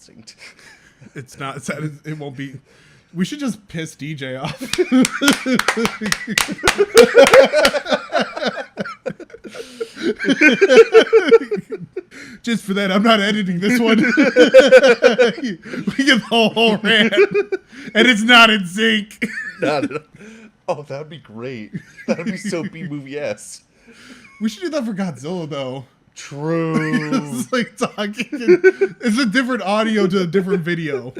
synced. It's not. It won't be. We should just piss DJ off. Just for that, I'm not editing this one. We get the whole rant, and it's not in sync. Not at all. Oh, that would be great. That would be so B-movie-esque. We should do that for Godzilla, though. True. It's like talking. It's a different audio to a different video.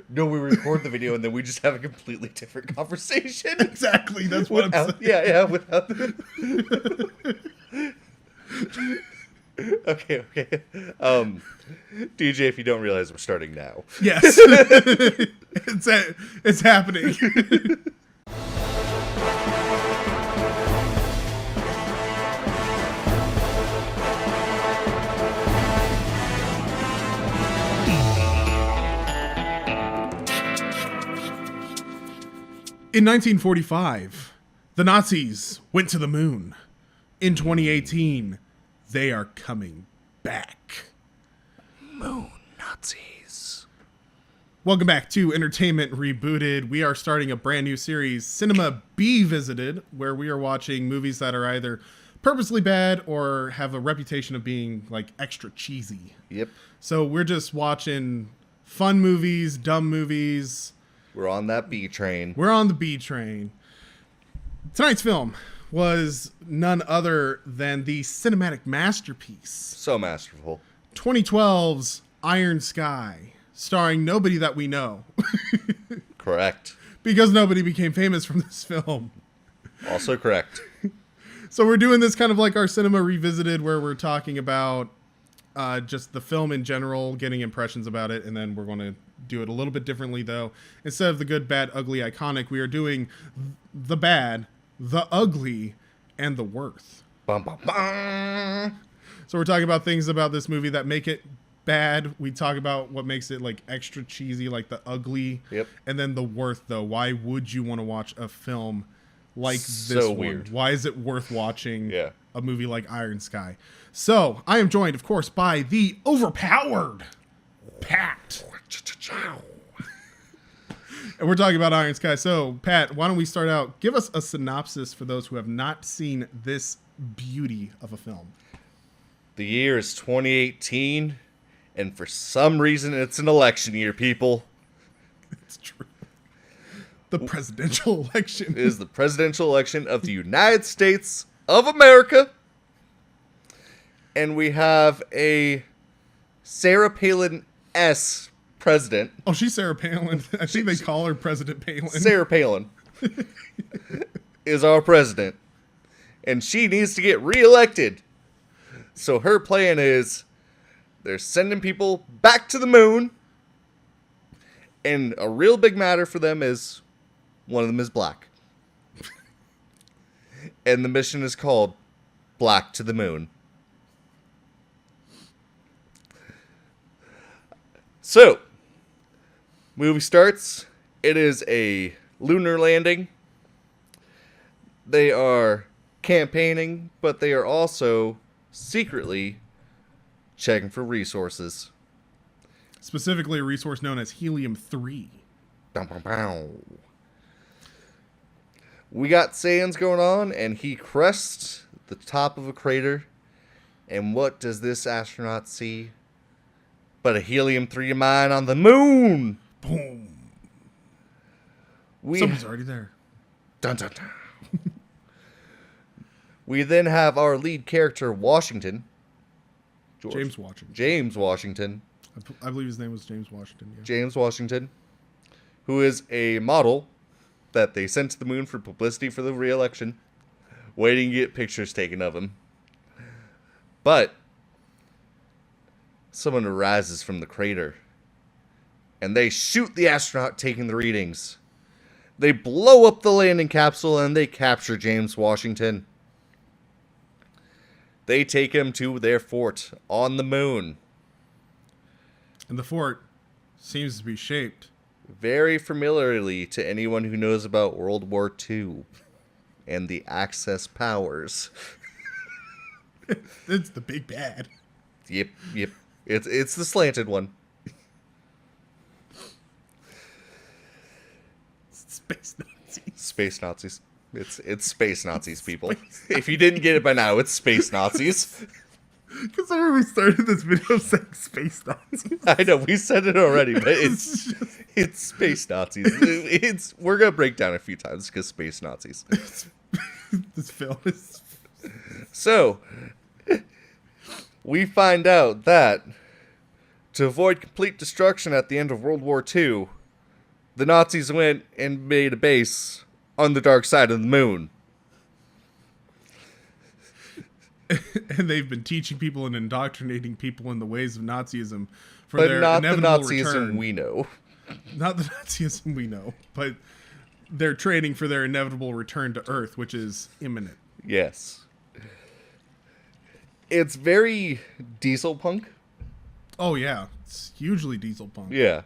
No, we record the video and then we just have a completely different conversation. Exactly. That's what I'm saying. Yeah, without Okay. DJ, if you don't realize, we're starting now. Yes. It's happening. In 1945, the Nazis went to the moon. In 2018, they are coming back. Moon Nazis. Welcome back to Entertainment Rebooted. We are starting a brand new series, Cinema Be Visited, where we are watching movies that are either purposely bad or have a reputation of being like extra cheesy. Yep. So we're just watching fun movies, dumb movies. We're on that B train. We're on the B train. Tonight's film was none other than the cinematic masterpiece. So masterful. 2012's Iron Sky, starring nobody that we know. Correct. Because nobody became famous from this film. Also correct. So we're doing this kind of like our Cinema Revisited, where we're talking about just the film in general, getting impressions about it, and then we're going to do it a little bit differently, though. Instead of the good, bad, ugly, iconic, we are doing the bad, the ugly, and the worth. Bum, bum, bum. So we're talking about things about this movie that make it bad. We talk about what makes it like extra cheesy, like the ugly. Yep. And then the worth, though. Why would you want to watch a film like So this one? weird. Why is it worth watching Yeah. a movie like Iron Sky? So I am joined, of course, by the overpowered Pat. And we're talking about Iron Sky. So, Pat, why don't we start out? Give us a synopsis for those who have not seen this beauty of a film. The year is 2018, and for some reason, it's an election year, people. It's true. The presidential election. It is the presidential election of the United States of America. And we have a Sarah Palin-esque president. Oh, she's Sarah Palin. I think they call her President Palin. Sarah Palin is our president. And she needs to get reelected. So her plan is they're sending people back to the moon. And a real big matter for them is one of them is black. And the mission is called Black to the Moon. So, movie starts. It is a lunar landing. They are campaigning, but they are also secretly checking for resources. Specifically, a resource known as helium-3. Bow, bow, bow. We got Sans going on, and he crests the top of a crater. And what does this astronaut see? But a helium-3 mine on the moon. Boom. Somebody's already there. Dun, dun, dun. We then have our lead character, Washington. James Washington. James Washington. I believe his name was James Washington. Yeah. James Washington, who is a model that they sent to the moon for publicity for the re-election, waiting to get pictures taken of him. But someone arises from the crater, and they shoot the astronaut taking the readings. They blow up the landing capsule, and they capture James Washington. They take him to their fort on the moon. And the fort seems to be shaped very familiarly to anyone who knows about World War II and the Axis powers. It's the big bad. Yep. It's the slanted one. Space Nazis. Space Nazis. It's space Nazis, people. If you didn't get it by now, it's space Nazis. Because I remember we started this video saying space Nazis. I know, we said it already, but it's space Nazis. We're going to break down a few times because space Nazis. This film is... So, we find out that to avoid complete destruction at the end of World War II, the Nazis went and made a base on the dark side of the moon. And they've been teaching people and indoctrinating people in the ways of Nazism for But their not the inevitable Nazism return. we know. Not the Nazism we know, but they're training for their inevitable return to Earth, which is imminent. Yes. It's very diesel punk. Oh yeah, it's hugely diesel punk. Yeah.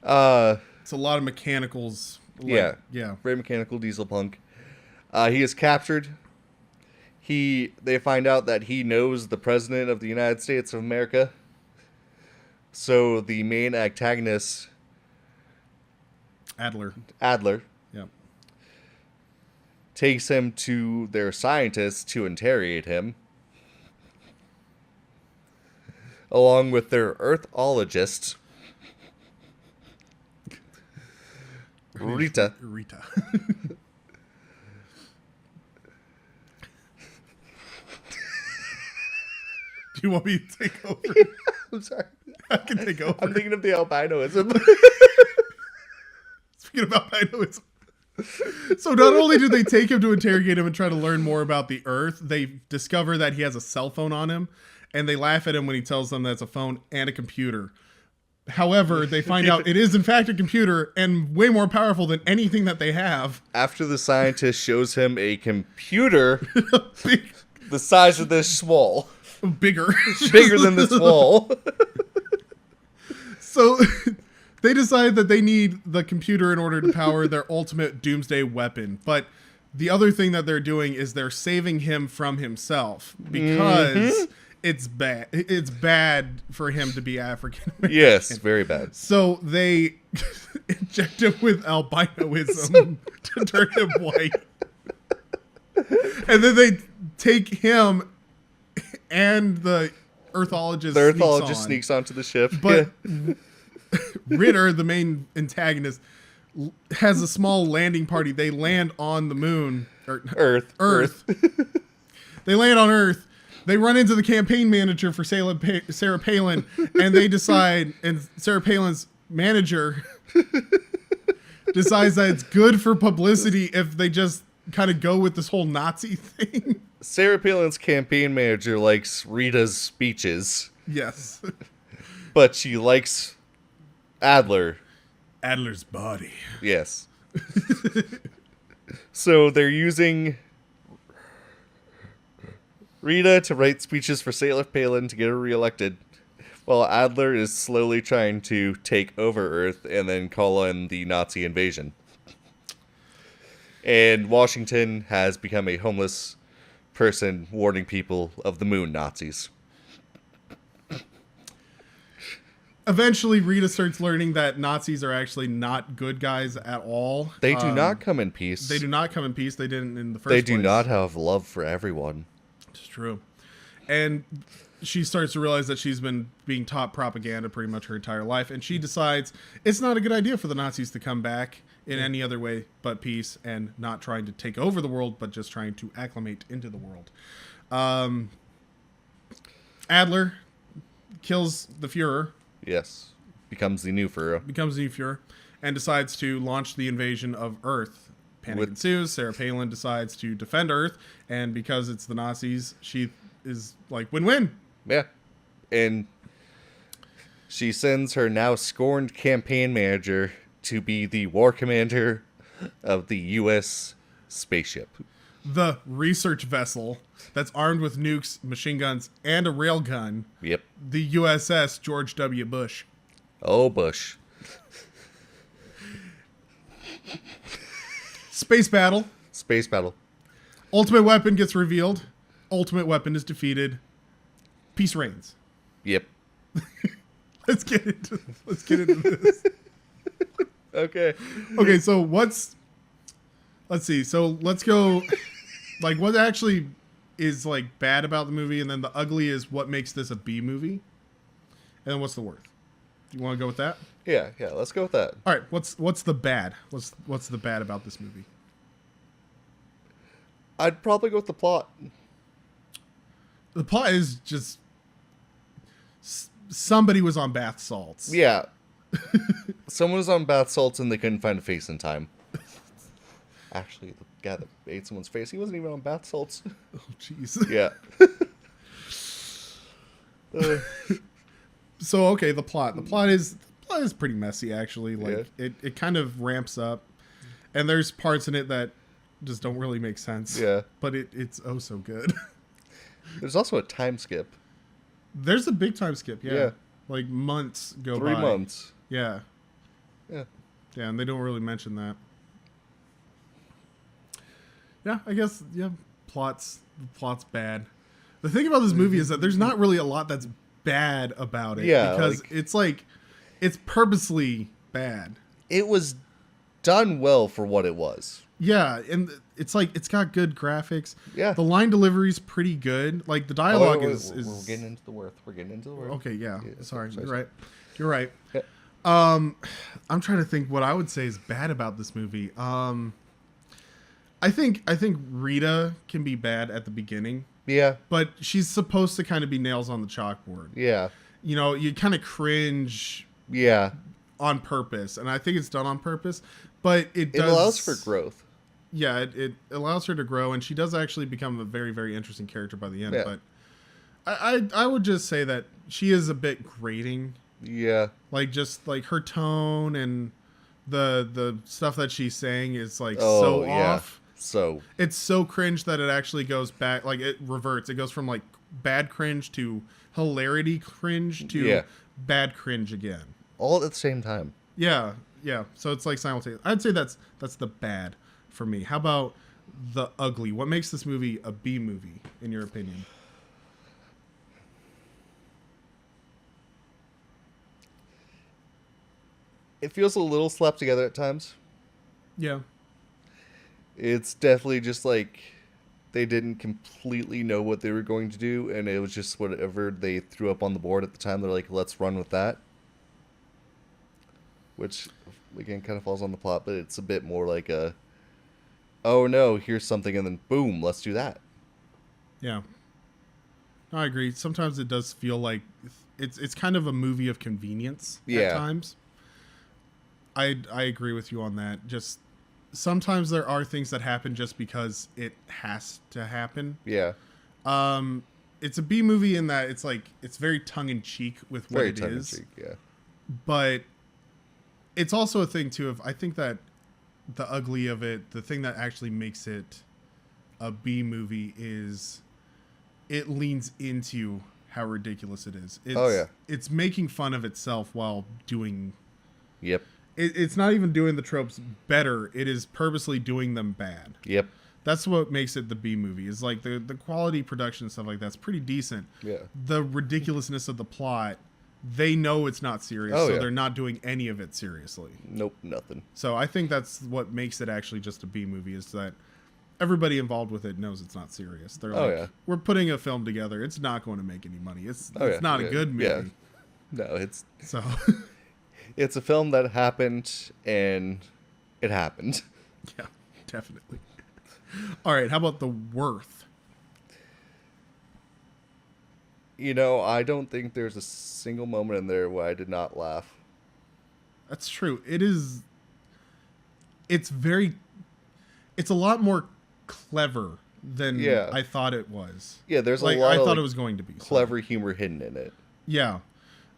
It's a lot of mechanicals. Yeah. Very mechanical diesel punk. He is captured. They find out that he knows the President of the United States of America. So the main antagonist, Adler, yeah, takes him to their scientists to interrogate him, along with their Earthologist, Rita. Do you want me to take over? I'm sorry. I can take over. I'm thinking of the albinoism. Speaking of albinoism. So not only do they take him to interrogate him and try to learn more about the Earth, they discover that he has a cell phone on him, and they laugh at him when he tells them that's a phone and a computer. However, they find out it is in fact a computer and way more powerful than anything that they have. After the scientist shows him a computer the size of this wall. Bigger Than this wall. So they decide that they need the computer in order to power their ultimate doomsday weapon. But the other thing that they're doing is they're saving him from himself because it's bad. It's bad for him to be African American. Yes, very bad. So they inject him with albinoism to turn him white. And then they take him and the Earthologist sneaks onto the ship. But Ritter, the main antagonist, has a small landing party. They land on the moon. Earth. They land on Earth. They run into the campaign manager for Sarah Palin, and they decide, and Sarah Palin's manager decides that it's good for publicity if they just kind of go with this whole Nazi thing. Sarah Palin's campaign manager likes Rita's speeches. Yes. But she likes Adler's body. Yes. So they're using Rita to write speeches for Sarah Palin to get her reelected, while Adler is slowly trying to take over Earth and then call in the Nazi invasion. And Washington has become a homeless person warning people of the moon Nazis. Eventually, Rita starts learning that Nazis are actually not good guys at all. They do not come in peace. They do not come in peace. They didn't in the first place. place. They do not have love for everyone. It's true. And she starts to realize that she's been being taught propaganda pretty much her entire life. And she decides it's not a good idea for the Nazis to come back in any other way but peace and not trying to take over the world, but just trying to acclimate into the world. Adler kills the Führer. Yes. Becomes the new Führer. And decides to launch the invasion of Earth. Panic ensues. Sarah Palin decides to defend Earth. And because it's the Nazis, she is like, win-win. Yeah. And she sends her now scorned campaign manager to be the war commander of the U.S. spaceship. The research vessel that's armed with nukes, machine guns, and a railgun. Yep. The USS George W. Bush. Oh, Bush. Space battle. Ultimate weapon gets revealed. Ultimate weapon is defeated. Peace reigns. Yep. Let's get into this. Okay. Okay, so let's see. So let's go like what actually is like bad about the movie, and then the ugly is what makes this a B movie. And then what's the worth? You want to go with that? Yeah, let's go with that. All right, what's the bad? What's the bad about this movie? I'd probably go with the plot. The plot is just somebody was on bath salts. Yeah. Someone was on bath salts and they couldn't find a face in time. Actually, the guy that ate someone's face, he wasn't even on bath salts. Oh, jeez. Yeah. So, okay, the plot. The plot is pretty messy, actually. Like, it kind of ramps up. And there's parts in it that just don't really make sense. Yeah. But it's oh so good. There's also a time skip. There's a big time skip, yeah. Yeah. Like, months go 3 by. months. Yeah. Yeah. Yeah, and they don't really mention that. Yeah, I guess, the plot's bad. The thing about this movie is that there's not really a lot that's bad about it. Yeah, because like, it's purposely bad. It was done well for what it was. Yeah, and it's like it's got good graphics. Yeah. The line delivery's pretty good. Like the dialogue is We're getting into the worth. Okay, yeah. Sorry. You're right. Yeah. I'm trying to think what I would say is bad about this movie. I think Rita can be bad at the beginning. Yeah. But she's supposed to kind of be nails on the chalkboard. Yeah. You know, you kind of cringe. Yeah. On purpose, and I think it's done on purpose. But it allows for growth. Yeah, it allows her to grow, and she does actually become a very, very interesting character by the end. Yeah. But I would just say that she is a bit grating. Yeah. Like, just like her tone and the stuff that she's saying is like off. So it's so cringe that it actually goes back, like it reverts. It goes from like bad cringe to hilarity cringe to bad cringe again. All at the same time. Yeah. So it's like simultaneous. I'd say that's the bad for me. How about the ugly? What makes this movie a B movie, in your opinion? It feels a little slapped together at times. Yeah. It's definitely just like they didn't completely know what they were going to do, and it was just whatever they threw up on the board at the time. They're like, let's run with that. Which, again, kind of falls on the plot, but it's a bit more like a, oh no, here's something, and then boom, let's do that. Yeah. I agree. Sometimes it does feel like it's kind of a movie of convenience at times. I agree with you on that. Just sometimes there are things that happen just because it has to happen. Yeah. It's a B movie in that it's like it's very tongue in cheek with what it is. Tongue in cheek, yeah. But it's also a thing too of I think that the ugly of it, the thing that actually makes it a B movie is it leans into how ridiculous it is. It's making fun of itself while doing. Yep. It's not even doing the tropes better. It is purposely doing them bad. Yep. That's what makes it the B movie. Is like the quality production and stuff like that's pretty decent. Yeah. The ridiculousness of the plot, they know it's not serious, so they're not doing any of it seriously. Nope, nothing. So I think that's what makes it actually just a B movie is that everybody involved with it knows it's not serious. They're like, we're putting a film together. It's not going to make any money. It's not a good movie. Yeah. No, it's so. It's a film that happened, and it happened. Yeah, definitely. All right, how about the worth? You know, I don't think there's a single moment in there where I did not laugh. That's true. It's a lot more clever than I thought it was. Yeah, there's like, a lot I of thought it was going to be. Clever humor hidden in it. Yeah.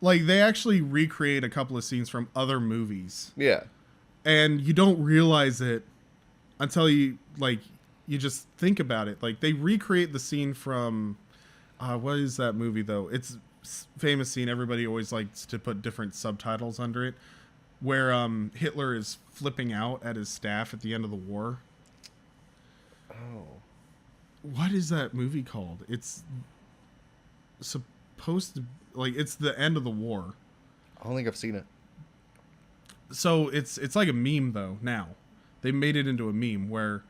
Like, they actually recreate a couple of scenes from other movies. Yeah. And you don't realize it until you just think about it. Like, they recreate the scene from, what is that movie, though? It's a famous scene. Everybody always likes to put different subtitles under it. Where Hitler is flipping out at his staff at the end of the war. Oh. What is that movie called? It's supposed to... Like, it's the end of the war. I don't think I've seen it. So it's like a meme though. Now they made it into a meme where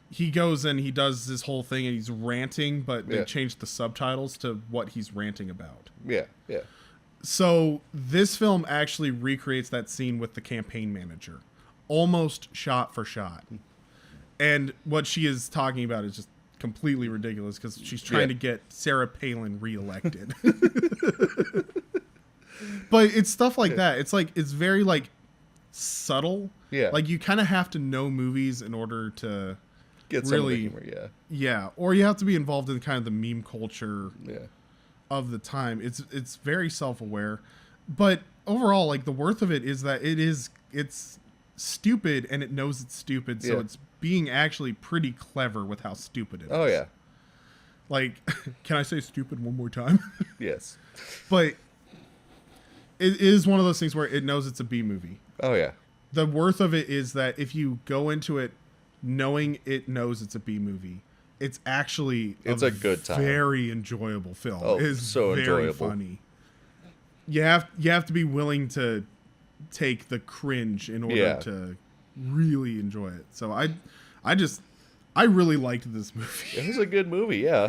he goes and he does this whole thing and he's ranting, but they changed the subtitles to what he's ranting about. Yeah. So this film actually recreates that scene with the campaign manager, almost shot for shot. And what she is talking about is just completely ridiculous because she's trying to get Sarah Palin reelected. But it's stuff like that. It's like, it's very like subtle. Yeah. Like you kind of have to know movies in order to Get really, some of the humor, yeah. Or you have to be involved in kind of the meme culture of the time. It's very self-aware. But overall, like the worth of it is that it's stupid and it knows it's stupid. So it's being actually pretty clever with how stupid it is. Oh, yeah. Like, can I say stupid one more time? Yes. But it is one of those things where it knows it's a B movie. Oh, yeah. The worth of it is that if you go into it knowing it knows it's a B movie, it's actually a good time. Very enjoyable film. Oh, It is so very enjoyable. funny. You have to be willing to take the cringe in order to really enjoy it. So I really liked this movie. It was a good movie, yeah.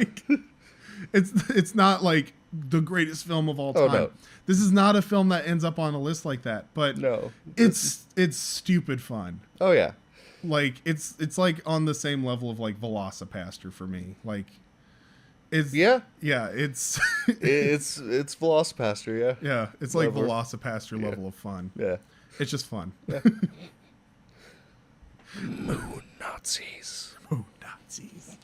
It's not like the greatest film of all time. No. This is not a film that ends up on a list like that, but No. it's stupid fun. Oh, yeah. Like it's like on the same level of like Velocipaster for me. Like it's it's it's Velocipaster, yeah, it's like Level. Velocipaster level of fun. Yeah. It's just fun. Yeah. Moon Nazis. Moon Nazis.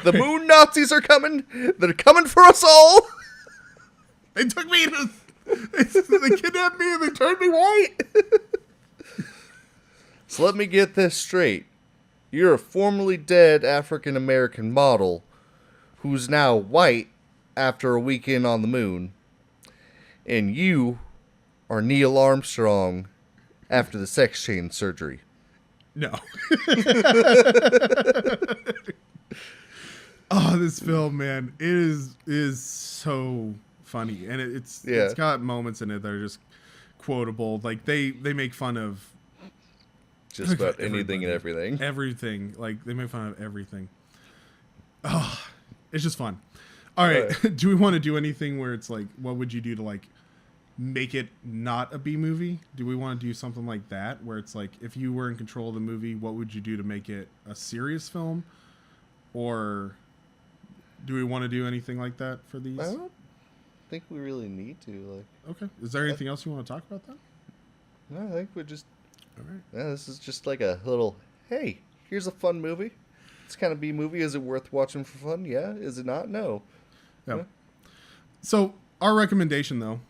The Moon Nazis are coming. They're coming for us all. They took me to they kidnapped me and they turned me white. So let me get this straight. You're a formerly dead African-American model who's now white after a weekend on the moon. And you are Neil Armstrong after the sex change surgery. No. Oh, this film, man. It is so funny. And it's got moments in it that are just quotable. Like they make fun of just about anything and everything. Everything. Like, they make fun of everything. Oh, it's just fun. All right. Do we want to do anything where it's like, what would you do to, like, make it not a B movie? Do we want to do something like that, where it's like, if you were in control of the movie, what would you do to make it a serious film? Or do we want to do anything like that for these? I don't think we really need to. Like, okay. Is there anything else you want to talk about then? No, I think we're just... All right. Yeah, this is just like a little, hey, here's a fun movie. It's kind of B movie. Is it worth watching for fun? Yeah. Is it not? No. Yeah. So, our recommendation, though.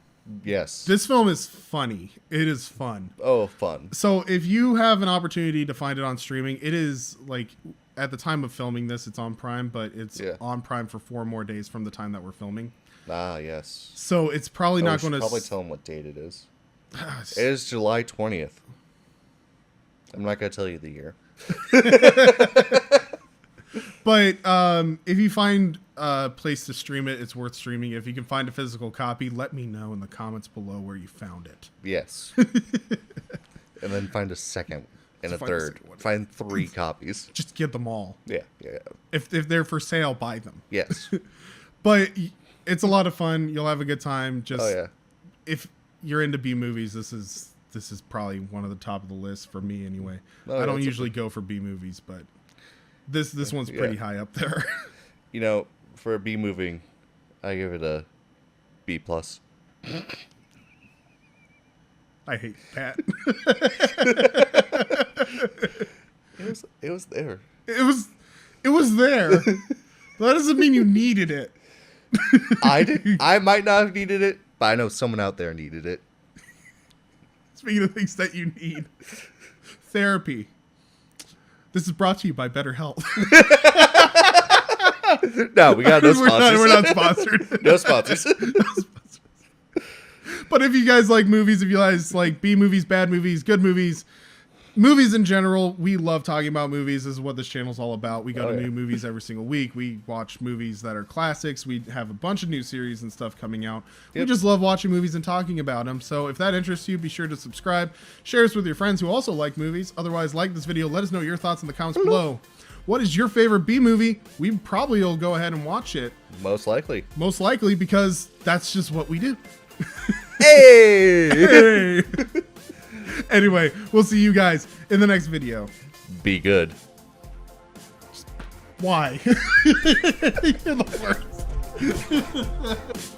Yes. This film is funny. It is fun. Oh, fun. So, if you have an opportunity to find it on streaming, it is, like, at the time of filming this, it's on Prime, but it's on Prime for 4 more days from the time that we're filming. Ah, yes. So, it's probably not going to... probably tell them what date it is. It is July 20th. I'm not going to tell you the year. But if you find a place to stream it, it's worth streaming. If you can find a physical copy, let me know in the comments below where you found it. Yes. And then find a second and a third. Find 3 copies. Just get them all. Yeah. If they're for sale, buy them. Yes. But it's a lot of fun. You'll have a good time. Just if you're into B movies, this is probably one of the top of the list for me anyway. I don't usually go for B movies, but this one's pretty high up there. You know, for a B movie, I give it a B+. I hate Pat. It was there. It was there. That doesn't mean you needed it. I might not have needed it, but I know someone out there needed it. Speaking of things that you need, therapy. This is brought to you by BetterHelp. No, we got no sponsors. We're not sponsored. No sponsors. But if you guys like movies, if you guys like B movies, bad movies, good movies, movies in general, we love talking about movies. This is what this channel's all about. We go Oh, to yeah. new movies every single week. We watch movies that are classics. We have a bunch of new series and stuff coming out. We Yep. just love watching movies and talking about them. So if that interests you, be sure to subscribe. Share us with your friends who also like movies. Otherwise, like this video. Let us know your thoughts in the comments below. What is your favorite B movie? We probably will go ahead and watch it. Most likely. Most likely because that's just what we do. Hey! Hey. Anyway, we'll see you guys in the next video. Be good. Why? You're the worst.